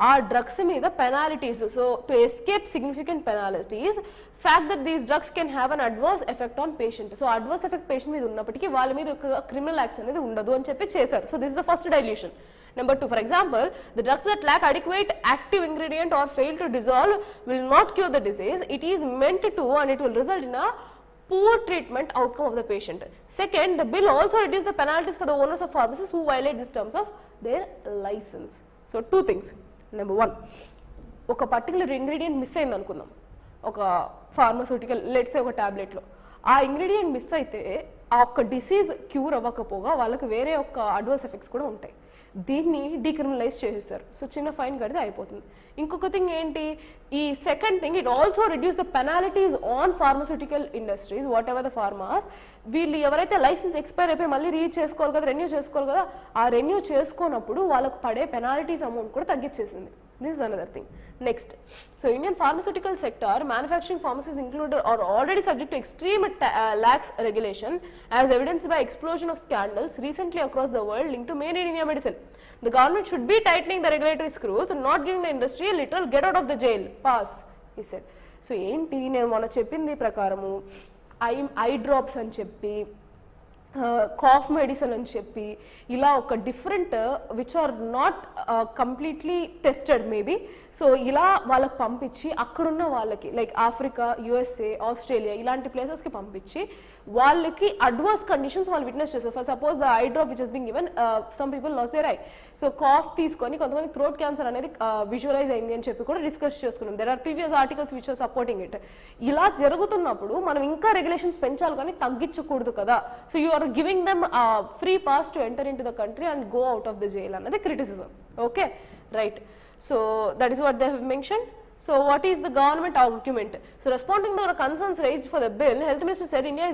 ఆ drugs మీద penalties, so to escape significant penalties, fact that these drugs can have an adverse effect on patient. So adverse effect patient మీద ఉన్నప్పటికీ వాళ్ళ మీద ఒక క్రిమినల్ యాక్ట్స్ అనేది ఉండదు అని చెప్పి చేశారు. So this is the first dilution. Number 2, for example, the drugs that lack adequate active ingredient or fail to dissolve will not cure the disease. It is meant to and it will result in a poor treatment outcome of the patient. Second, the bill also reduced the penalties for the owners of pharmacies who violate these terms of their license. So two things. Number one, ఒక particular ingredient miss అయింది అనుకుందాం, ఒక pharmaceutical let's ఒక టాబ్లెట్లో ఆ ingredient miss అయితే ఆ ఒక్క disease cure అవ్వకపోగా వాళ్ళకి వేరే ఒక అడ్వర్స్ ఎఫెక్ట్స్ కూడా ఉంటాయి. దీన్ని డీక్రిమినలైజ్ చేసేసారు. సో చిన్న ఫైన్ కడితే అయిపోతుంది. ఇంకొక థింగ్ ఏంటి, ఈ second thing, it also reduce the penalties on pharmaceutical industries what ever the farms. వీళ్ళు ఎవరైతే లైసెన్స్ ఎక్స్పైర్ అయిపోయి మళ్ళీ చేసుకోవాలి కదా, రెన్యూ చేసుకోవాలి కదా, ఆ రెన్యూ చేసుకోనప్పుడు వాళ్ళకు పడే పెనాలిటీస్ అమౌంట్ కూడా తగ్గించేసింది. This is another thing. Next, so Indian pharmaceutical sector, manufacturing pharmacies included are already subject to extreme lax regulation, as evidenced by explosion of scandals recently across the world linked to made in India medicine. The government should be tightening the regulatory screws and not giving the industry a literal get out of the jail pass, he said. So ఏంటి నేను మొన్న చెప్పింది ప్రకారము eye drops అని చెప్పి cough medicine అని చెప్పి ఇలా ఒక different which are not completely tested maybe, so ఇలా వాళ్ళకి పంపించి అక్కడున్న వాళ్ళకి లైక్ ఆఫ్రికా, యుఎస్ఏ, ఆస్ట్రేలియా ఇలాంటి ప్లేసెస్కి పంపించి వాళ్ళకి అడ్వర్స్ కండిషన్స్ వాళ్ళు విట్నెస్ చేస్తారు. For suppose the eye drop which has been given, some people lose their eye. So cough తీసుకొని కొంతమంది థ్రోట్ క్యాన్సర్ అనేది విజువలైజ్ అయింది అని చెప్పి కూడా డిస్కస్ చేసుకున్నాం. There are previous articles which are supporting it. ఇలా జరుగుతున్నప్పుడు మనం ఇంకా రెగ్యులేషన్స్ పెంచాలి కానీ తగ్గించకూడదు కదా. So you are giving them free pass to enter in to the country and go out of the jail అన్నది criticism. Okay, right. So that is what they have mentioned. So what is the government argument? So responding to the concerns raised for the bill, Health Minister said India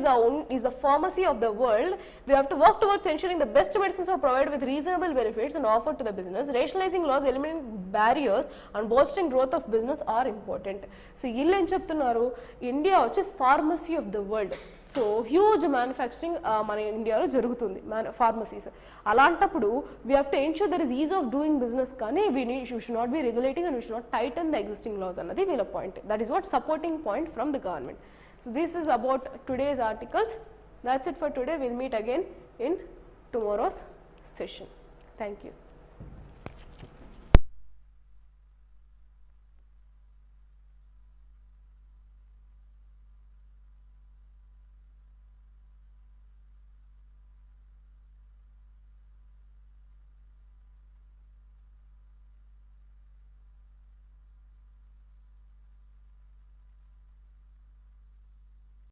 is the pharmacy of the world. We have to work towards ensuring the best medicines are provided with reasonable benefits and offered to the business. Rationalizing laws, eliminating barriers and bolstering growth of business are important. So illu em cheptunnaru, India vachi pharmacy of the world. So huge manufacturing మన ఇండియాలో జరుగుతుంది pharmacies. అలాంటప్పుడు we have to ensure there is ease of doing business, కానీ we should not be regulating and we should not tighten the existing laws అన్నది వీళ్ళ point. That is what supporting point from the government. So this is about today's articles. That's it for today. Will meet again in tomorrow's session. Thank you.